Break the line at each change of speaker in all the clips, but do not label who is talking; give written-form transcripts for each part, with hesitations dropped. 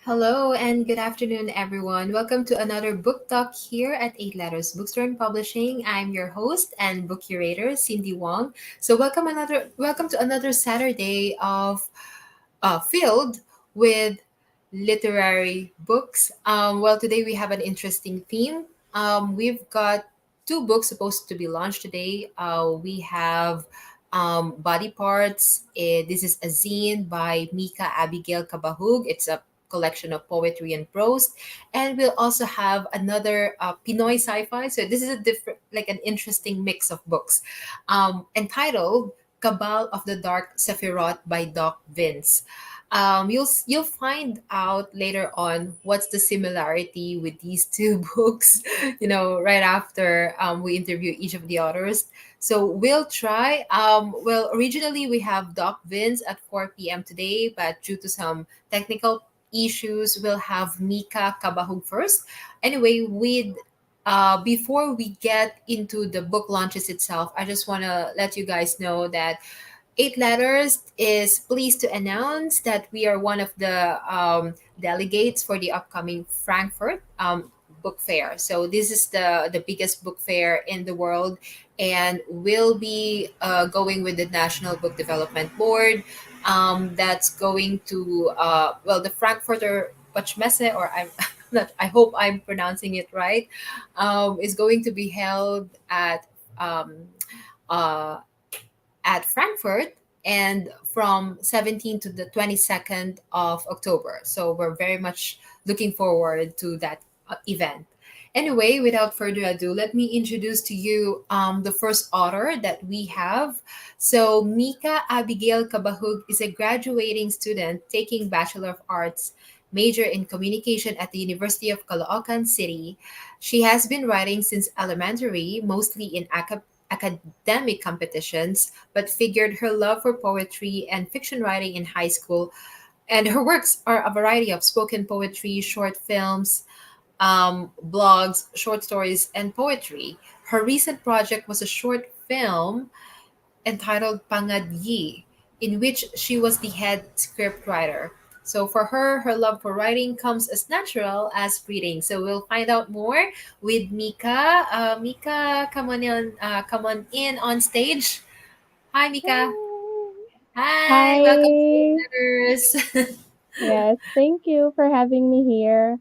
Hello and good afternoon, everyone. Welcome to another book talk here at Eight Letters Bookstore and Publishing. I'm your host and book curator, Cindy Wong. So, welcome to another Saturday of filled with literary books. Today we have an interesting theme. We've got two books supposed to be launched today. We have Body Parts. This is a zine by Mika Abigail Cabahug. It's a collection of poetry and prose, and we'll also have another Pinoy sci-fi. So this is a different, like an interesting mix of books, entitled "Cabal of the Dark Sephiroth" by Doc Vince. You'll find out later on what's the similarity with these two books. Right after we interview each of the authors. So we'll try. Originally we have Doc Vince at 4 p.m. today, but due to some technical issues, we'll have Mika Kabahug first. Anyway, with before we get into the book launches itself, I just want to let you guys know that Eight Letters is pleased to announce that we are one of the delegates for the upcoming Frankfurt book fair. So this is the biggest book fair in the world, and we'll be going with the National Book Development Board. That's going to the Frankfurter Buchmesse, or I'm not. I hope I'm pronouncing it right. Is going to be held um, uh, at Frankfurt and from 17th to the 22nd of October. So we're very much looking forward to that event. Anyway, without further ado, let me introduce to you the first author that we have. So, Mika Abigail Cabahug is a graduating student taking Bachelor of Arts major in communication at the University of Caloocan City. She has been writing since elementary, mostly in academic competitions, but figured her love for poetry and fiction writing in high school. And her works are a variety of spoken poetry, short films, blogs, short stories, and poetry. Her recent project was a short film entitled Pangadyi, in which she was the head scriptwriter. So for her, her love for writing comes as natural as reading. So we'll find out more with Mika. Mika, come on in on stage. Hi, Mika. Hi, welcome to Eight
Hi.
Letters.
Yes, thank you for having me here.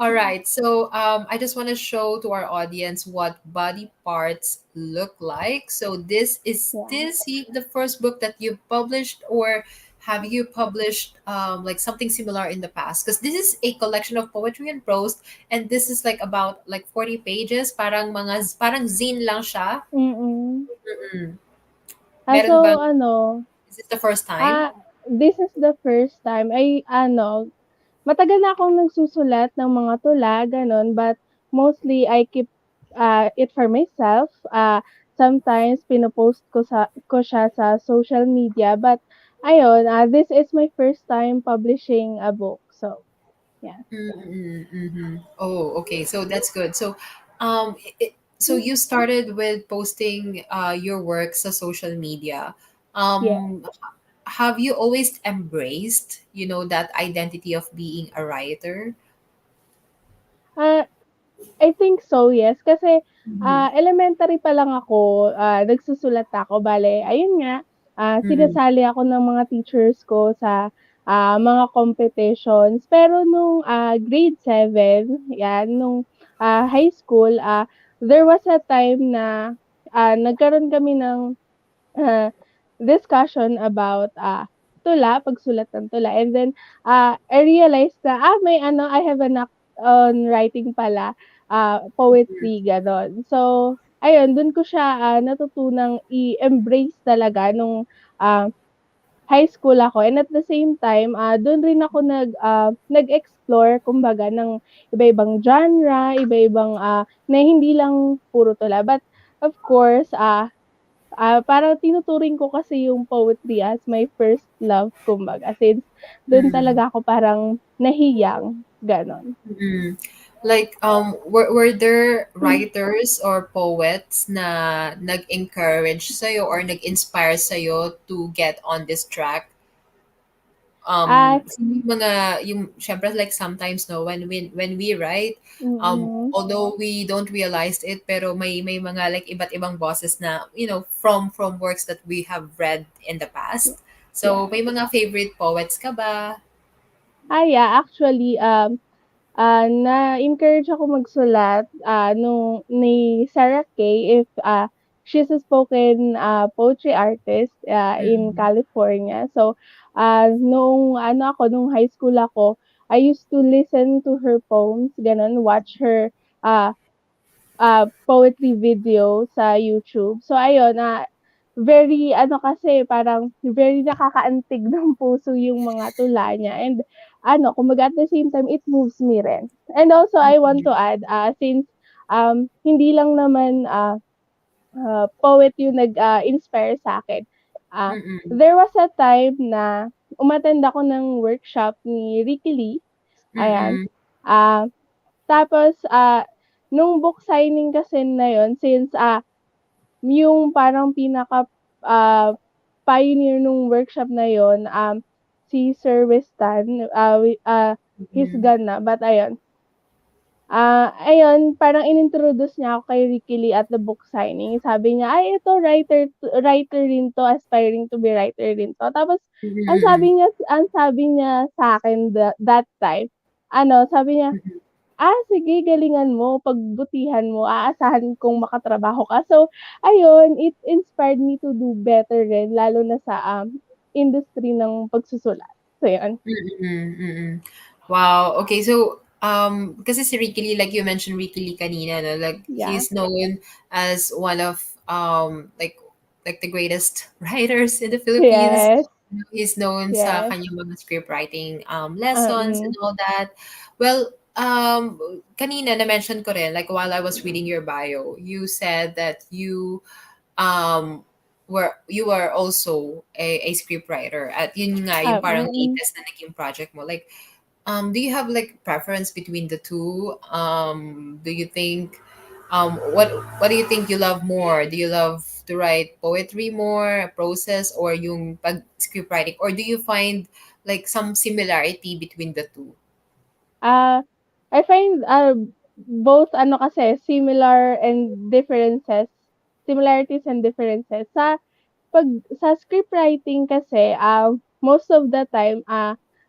All right. So I just want to show to our audience what body parts look like. So
Yeah.
this the first book that you published, or have you published like something similar in the past? Because this is a collection of poetry and prose, and this is like about like 40 pages. Parang zine lang siya.
Mm.
Mm-mm. Meron
So
bang Is this the first time?
ah, this is the first time matagal na akong nagsusulat ng mga tula, gano'n, but mostly I keep it for myself. Sometimes pinopost ko siya sa social media, but ayun, this is my first time publishing a book. So, yeah.
Mm-mm, mm-hmm. Oh, okay. So that's good. So you started with posting your works on social media.
Yeah.
Um, have you always embraced, that identity of being a writer?
Ah, I think so, yes. Kasi,
Mm-hmm.
elementary pa lang ako, nagsusulat ako. Bale, ayun nga,
Mm-hmm.
sinasali ako ng mga teachers ko sa, mga competitions. Pero nung, grade 7, 'yan, nung, high school, there was a time na, nagkaroon kami ng, ah, discussion about, pagsulat ng tula. And then, I realized na, I have a knack on writing pala, poetry, gano'n. So, ayun, dun ko siya, natutunang i-embrace talaga nung, ah, high school ako. And at the same time, dun rin ako nag-explore kumbaga ng iba-ibang genre, iba-ibang, na hindi lang puro tula. But of course, parang tinuturing ko kasi yung poetry as my first love kumbaga, since dun
Mm-hmm.
talaga ako parang nahiyang, gano'n.
Mm-hmm. Like, were there writers or poets na nag-encourage sa'yo or nag-inspire sa'yo to get on this track?
Ah,
sino yung mga yung syempre like sometimes no when we write,
mm,
although we don't realize it, pero may mga like iba't ibang bosses na from works that we have read in the past. So
yes.
may mga favorite poets ka ba?
Yeah, actually, na-encourage ako magsulat, nung ni Sarah Kay, if she's a spoken poetry artist in
Mm-mm.
California. So, nung ano ako, nung high school ako, I used to listen to her poems, gano'n, watch her uh, poetry video sa YouTube. So ayun, very ano kasi parang very nakakaantig ng puso yung mga tula niya, and ano kumbaga at the same time it moves me rin. And also I want to add, since hindi lang naman poet yung nag-inspire sa'kin,
Mm-mm.
there was a time na umattend ako ng workshop ni Ricky Lee, ayan.
Mm-mm.
Ah, Tapos, nung book signing kasi na yun, since yung parang pinaka ah, pioneer nung workshop na yun, si Sir Westan, he's
Mm-mm.
gone na, but ayun. Ayun, parang inintroduce niya ako kay Ricky Lee at the book signing. Sabi niya, "Ay, ito writer rin 'to, aspiring to be writer rin 'to." Tapos
Mm-mm.
ang sabi niya sa'kin that time, ano, sabi niya, sige, galingan mo, pagbutihan mo, aasahan kong makatrabaho ka." So ayun, it inspired me to do better rin, lalo na sa industry ng pagsusulat. So yun,
Mm, mm. Wow, okay. So, kasi si Ricky Lee, like you mentioned Ricky Lee kanina, no? Like
yeah.
he's known as one of like the greatest writers in the Philippines.
Yes,
He's known sa
yes,
kanyang mga script writing lessons and
mm,
all that. Well, kanina na-mention ko rin, like while I was reading your bio, you said that um you were also a script writer at yun nga yung parang
mm.
latest na naging project mo, like do you have like preference between the two? Do you think what do you think you love more? Do you love to write poetry more, process, or yung pag script writing, or do you find like some similarity between the two?
Ah, I find, both ano kasi similar and differences, similarities and differences. Pag sa script writing kasi, most of the time,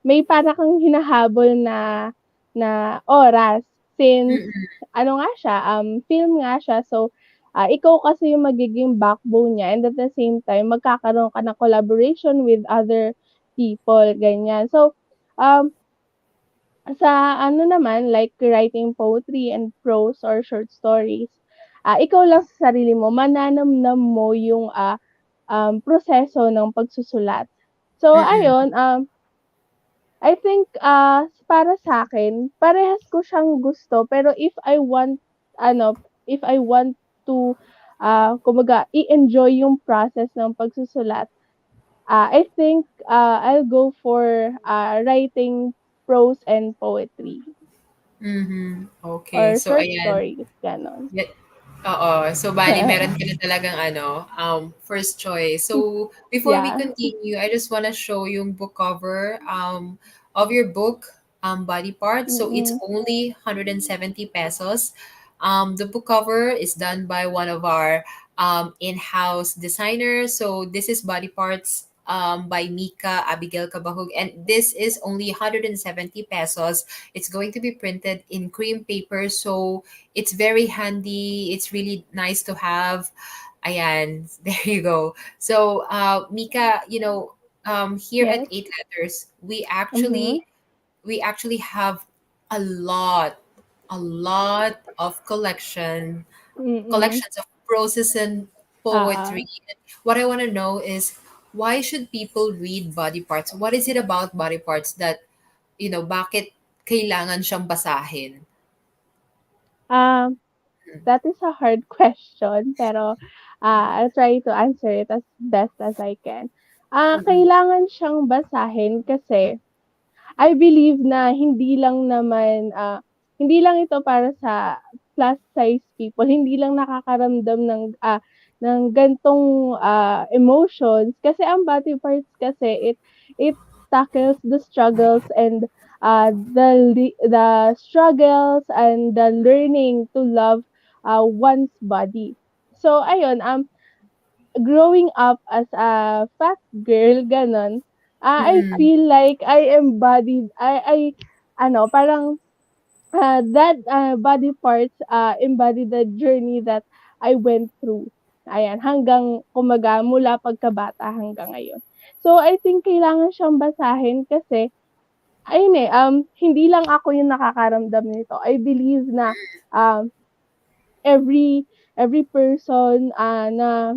may para kang hinahabol na na oras, since
Mm-mm.
ano nga siya, film nga siya. So, ikaw kasi yung magiging backbone niya, and at the same time magkakaroon ka ng collaboration with other people, ganyan. So, um sa ano naman, like writing poetry and prose or short stories, ikaw lang sa sarili mo, mananamnam mo yung, proseso ng pagsusulat. So
Mm-mm.
ayun, I think, para sa'kin parehas ko siyang gusto, pero if I want to, kumbaga i-enjoy yung process ng pagsusulat, I think, I'll go for, writing prose and poetry.
Mm-hmm. Okay,
Or
so
short
ayan.
stories, gano'n.
Yeah. Oo. So, bali meron ka na talagang ano, first choice. So, before we
Yeah,
continue, I just wanna show yung book cover of your book, Body Parts. So, it's
mm.
only 170 pesos. The book cover is done by one of our in-house designers. So, this is Body Parts by Mika Abigail Cabahug. And this is only 170 pesos. It's going to be printed in cream paper. So, it's very handy. It's really nice to have. Ayan, there you go. So, Mika, here at
Yes.
Eight Letters, we
Mhm.
actually have a lot, a lot of
Mm.
collections of prose and
Oo.
poetry. What I want to know is why should people read Body Parts? What is it about Body Parts that bakit kailangan siyang basahin?
Um, that is a hard question, pero, I'll try to answer it as best as I can.
Mm-mm.
Kailangan siyang basahin kasi I believe na hindi lang ito para sa plus size people, hindi lang nakakaramdam ng gan'tong, emotions, kasi ang body parts kasi it tackles the struggles and the struggles and the learning to love one's body. So ayun, growing up as a fat girl, ganon, I
Mm-mm.
feel like I embodied, parang that body parts embody the journey that I went through. Ayan, hanggang kumaga mula pagkabata hanggang ngayon. So I think kailangan siyang basahin kasi ayun hindi lang ako yung nakakaramdam nito. I believe na um every every person na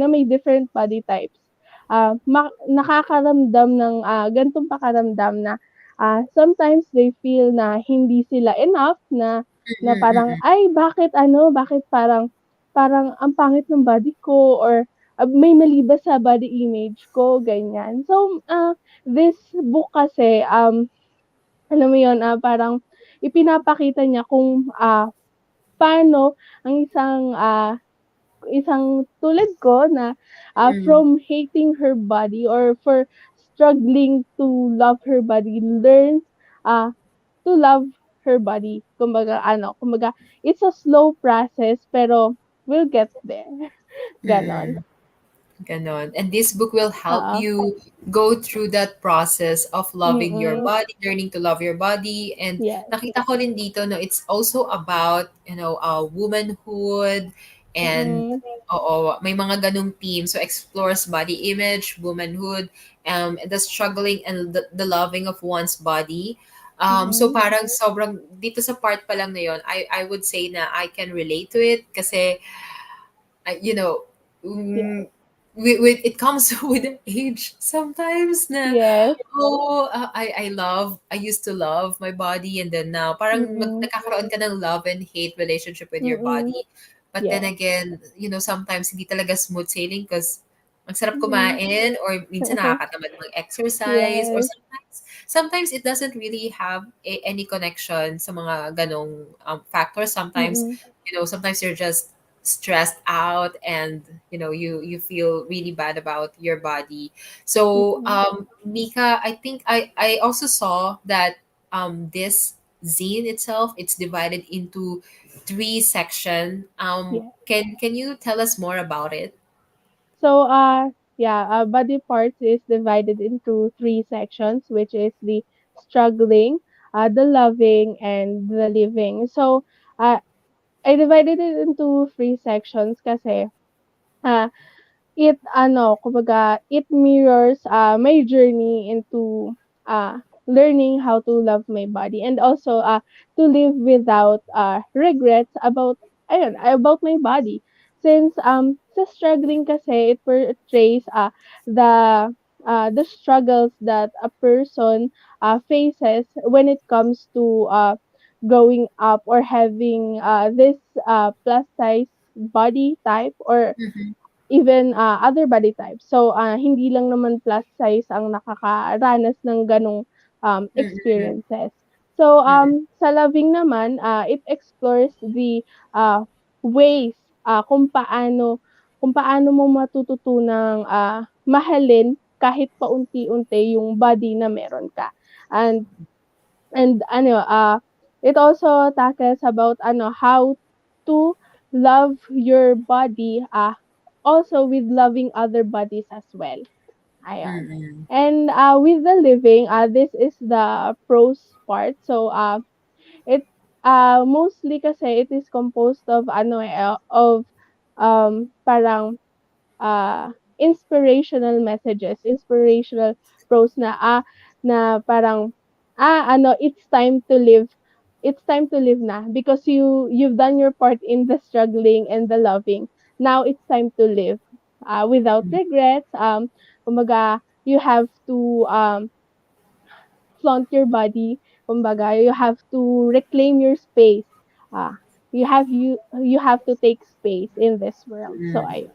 may different body types nakakaramdam ng ganitong pakaramdam na sometimes they feel na hindi sila enough na parang
Mm-mm.
ay bakit parang parang ang pangit ng body ko or may mali ba sa body image ko ganyan. So this book kasi alam mo yon parang ipinapakita niya kung paano ang isang tulad ko na
Mm-mm.
from hating her body or for struggling to love her body learns uh, to love her body. Kumbaga, it's a slow process pero we'll get there. Ganon.
Mm-mm. Ganon. And this book will help
Oo.
you go through that process of loving your
Mm-mm.
body, learning to love your body. And
Yes.
nakita ko rin dito, no, it's also about, womanhood and
Mm-mm.
oo, may mga ganong theme. So explores body image, womanhood, the struggling and the loving of one's body. So
Mm-mm.
parang sobrang dito sa part pa lang na yon, I would say na I can relate to it kasi I, you know,
Yes.
it comes with age sometimes na
Yes.
I used to love my body and then now parang
Mm-mm.
nagkakaroon ka ng love and hate relationship with your
Mm-mm.
body. But then
Yes.
again, sometimes hindi talaga smooth sailing because ang sarap
Mm-mm.
kumain or minsan nakakatamad mag-exercise or
Yes.
sometimes it doesn't really have any connection sa mga ganong factors. Sometimes,
Mm-mm.
sometimes you're just stressed out and you feel really bad about your body. So
Mm-mm.
Mika, I think I also saw that this zine itself, it's divided into three section.
Yes.
Can you tell us more about it?
So, body parts is divided into three sections, which is the struggling, the loving, and the living. So, I divided it into three sections kasi uh, it mirrors my journey into learning how to love my body and also to live without regrets about my body. Since sa struggling kasi it portrays the struggles that a person faces when it comes to growing up or having this plus size body type or
Mm-hmm.
even other body types. So, hindi lang naman plus size ang nakakaranas ng ganong
Mm-hmm.
experiences. So,
Mm-hmm.
sa loving naman, it explores the uh, ways kung paano mo matututunang mahalin kahit paunti-unti yung body na meron ka. And it also tackles about how to love your body also with loving other bodies as well. Ayan.
Mm-hmm.
And with the living, this is the pros part. So it mostly kasi it is composed of parang inspirational messages, inspirational prose na parang it's time to live. It's time to live na because you've done your part in the struggling and the loving. Now it's time to live without regrets. Kumbaga, you have to flaunt your body. Kumbaga, you have to reclaim your space. Uh, you have to take space in this world. So ayun.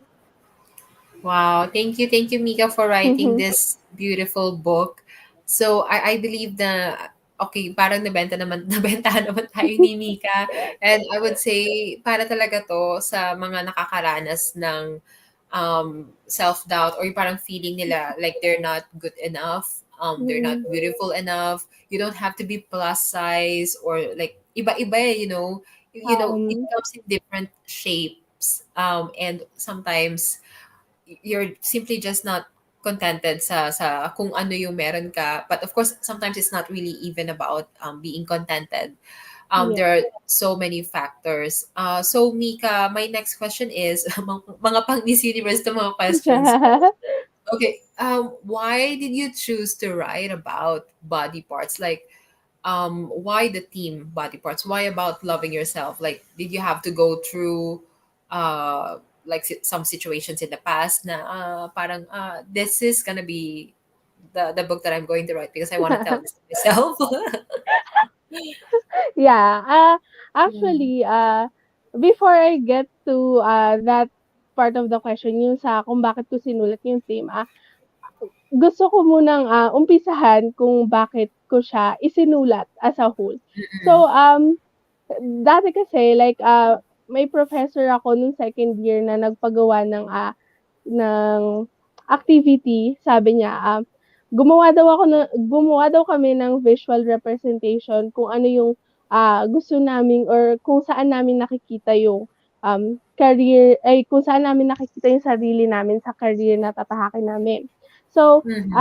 Wow, thank you, Mika, for writing this beautiful book. So I believe na okay, parang nabenta naman nabentahan naman tayo ni Mika. And I would say para talaga to sa mga nakakaranas ng self-doubt or yung parang feeling nila like they're not good enough. they're not
Mm.
beautiful enough. You don't have to be plus size or like iba-iba, it
Um,
comes in different shapes. And sometimes you're simply just not contented sa kung ano yung meron ka. But of course, sometimes it's not really even about being contented. There
yeah.
are so many factors. So Mika, my next question is mga pang Miss Universe to mga questions. Okay, why did you choose to write about body parts? Like, why the theme body parts? Why about loving yourself? Like, did you have to go through, like some situations in the past na parang this is gonna be the book that I'm going to write because I want to tell this to myself.
Yeah,
Mm,
actually, before I get to that part of the question, yung sa kung bakit ko sinulat yung theme, gusto ko munang umpisahan kung bakit ko siya isinulat as a whole.
mm,
So, dati kasi like may professor ako nung second year na nagpagawa ng activity, sabi niya, gumawa daw kami ng visual representation kung ano yung gusto namin or kung saan namin nakikita yung career, ay kung saan namin nakikita yung sarili namin sa career na tatahakin namin. So,
mm,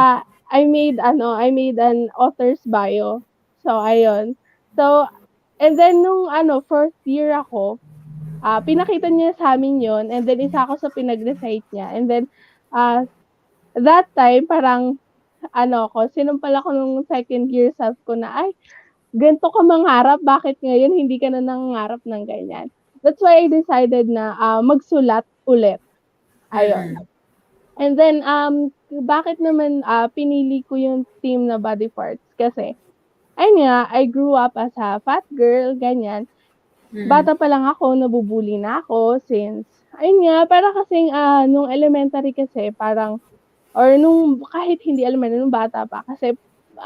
I made an author's bio. So, ayun. So, and then nung fourth year ako, pinakita niya sa amin yon, and then isa ako sa pinag-recite niya, and then ah, that time parang sinumpal ako nung second year self ko na, "Ay, ganito ka mangarap, bakit ngayon hindi ka na nangangarap ng ganyan?" That's why I decided na magsulat ulit, ayun.
mm,
And then, bakit naman pinili ko yung theme na body parts, kasi ayun nga, I grew up as a fat girl, ganyan.
mm,
Bata pa lang ako nabu-bully na ako since ayun nga, para kasing nung elementary kasi parang or nung kahit hindi elementary, nung bata pa kasi,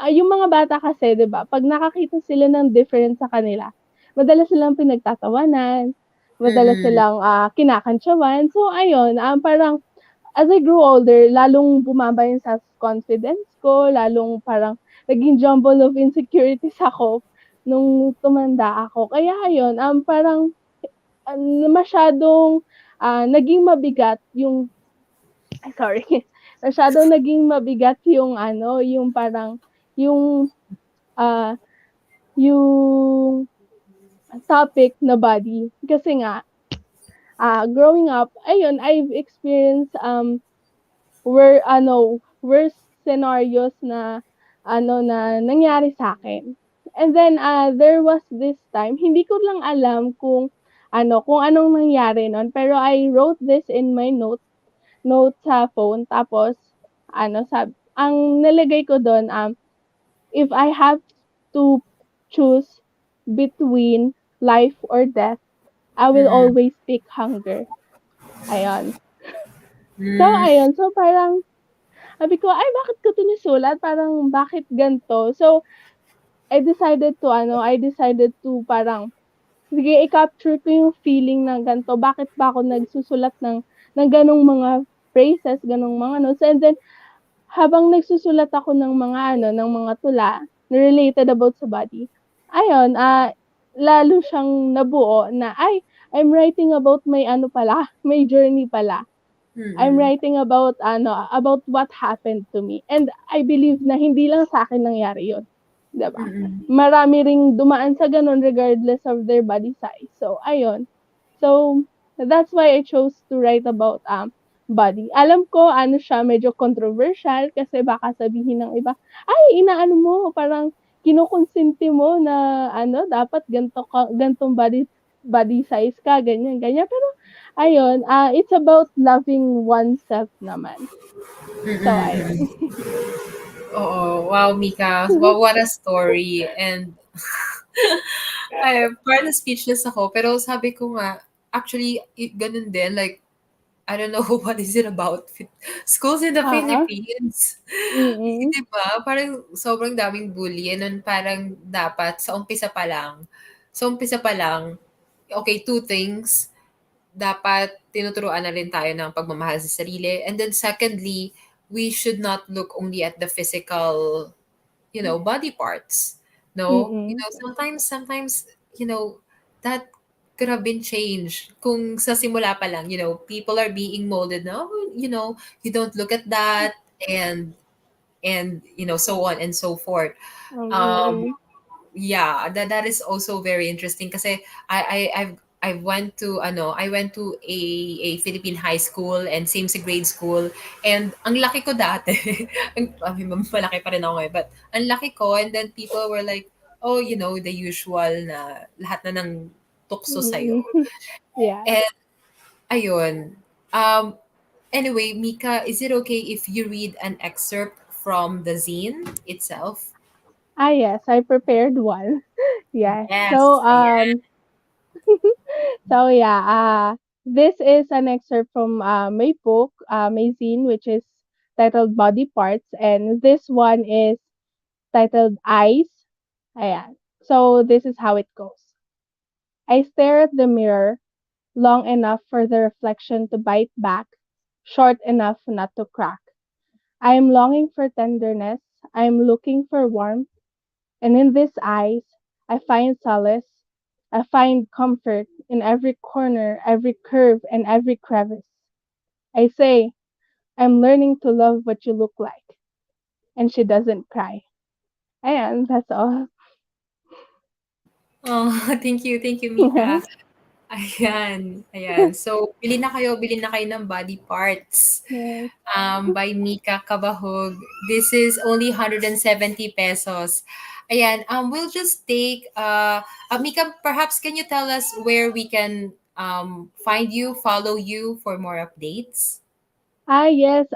yung mga bata kasi 'di ba 'pag nakakita sila ng difference sa kanila, madalas silang pinagtatawanan, madalas
mm,
silang kinakantyawan. So ayun, parang as I grew older lalong bumaba yung self-confidence ko, lalong parang naging jumble of insecurities ako nung tumanda ako. Kaya ayun, parang, masyadong, naging mabigat yung ay sorry, masyadong naging mabigat yung yung parang yung, ah, yung topic na body. Kasi nga, growing up, ayun, I've experienced, worst scenarios na na nangyari sa'kin. And then, there was this time, hindi ko lang alam kung anong nangyari nun, pero I wrote this in my note sa phone, tapos ang nilagay ko dun, "If I have to choose between life or death, I will
mm,
always pick hunger." Ayun. So
mm,
ayun, so parang sabi ko, "Ay, bakit ko 'to nasulat, parang bakit gan'to?" So, I decided to parang, sige, i-capture ko yung feeling na gan'to, bakit ba ako nagsusulat ng gano'ng mga phrases, gano'ng mga notes, and then habang nagsusulat ako ng mga tula na related about sa body, ayun, lalo siyang nabuo na, ay, I'm writing about my pala, my journey pala. I'm
mm,
writing about what happened to me, and I believe na hindi lang sa'kin nangyari yun, 'di ba?
mm,
Marami ring dumaan sa gano'n regardless of their body size. So ayun. So, that's why I chose to write about, body. Alam ko siya, medyo controversial kasi baka sabihin ng iba, "Ay, inaano mo, parang kinokonsente mo na dapat gan'tong body size ka, ganyan, ganyan." Pero ayun, it's about loving oneself naman.
mm,
So
mm.
ayun.
Oo, wow, Mika. Wow, what a story. And ay, parang speechless ako. Pero sabi ko nga, actually, ganun din. Like, I don't know what is it about schools in the
Oo,
Philippines.
mm.
Di ba? Parang sobrang daming bully. And then parang dapat sa umpisa pa lang, okay, two things. Dapat tinuturuan na rin tayo ng pagmamahal sa sarili. And then secondly, we should not look only at the physical, body parts. No,
Mm.
sometimes, you know, that could have been changed kung sa simula pa lang, people are being molded now, you don't look at that, and so on and so forth. Um,
Mm.
yeah, that is also very interesting kasi I went to a Philippine high school and same sa grade school, and ang laki ko dati. Malaki pa rin ako ngayon, but ang laki ko, and then people were like, oh, the usual na lahat na ng tukso sa'yo.
Mm. Yeah.
And ayun. Um anyway, Mika, is it okay if you read an excerpt from the zine itself?
Ah, yes, I prepared one. Yes.
Yes.
So, yeah, this is an excerpt from my book, my zine, which is titled Body Parts, and this one is titled Eyes. Ayan. So, this is how it goes. I stare at the mirror long enough for the reflection to bite back, short enough not to crack. I am longing for tenderness. I am looking for warmth. And in these eyes, I find solace. I find comfort in every corner, every curve, and every crevice. I say, I'm learning to love what you look like. And she doesn't cry. And that's all.
Oh, thank you, Mika. Ayan, ayan. So, bilhin na kayo ng Body Parts,
Yes.
by Mika Cabahug. This is only 170 pesos. Ayan, we'll just take, Mika, perhaps can you tell us where we can find you, follow you for more updates?
Yes.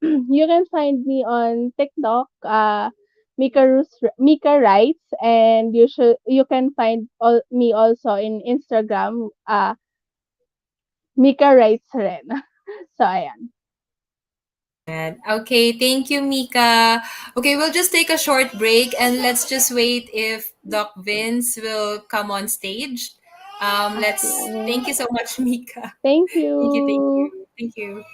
You can find me on TikTok, Mika Writes, and you can find me also in Instagram, Mika Writes rin. So ayan.
And okay, thank you, Mika. Okay, we'll just take a short break and let's just wait if Doc Vince will come on stage. Let's
Okay.
thank you so much, Mika.
Thank
Thank you, thank
you.
you, thank you.